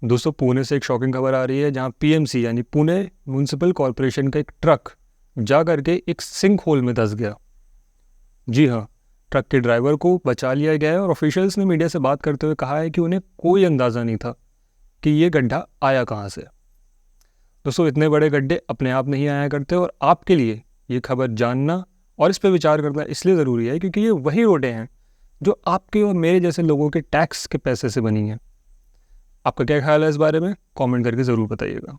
दोस्तों पुणे से एक शॉकिंग खबर आ रही है जहां पीएमसी यानी पुणे म्यूनिसिपल कॉरपोरेशन का एक ट्रक जा करके एक सिंक होल में धंस गया। जी हाँ, ट्रक के ड्राइवर को बचा लिया गया है और ऑफिशियल्स ने मीडिया से बात करते हुए कहा है कि उन्हें कोई अंदाज़ा नहीं था कि ये गड्ढा आया कहाँ से। दोस्तों इतने बड़े गड्ढे अपने आप नहीं आया करते और आपके लिए ये खबर जानना और इस पर विचार करना इसलिए ज़रूरी है क्योंकि ये वही रोडें हैं जो आपके और मेरे जैसे लोगों के टैक्स के पैसे से बनी हैं। आपका क्या ख्याल है इस बारे में? कमेंट करके ज़रूर बताइएगा।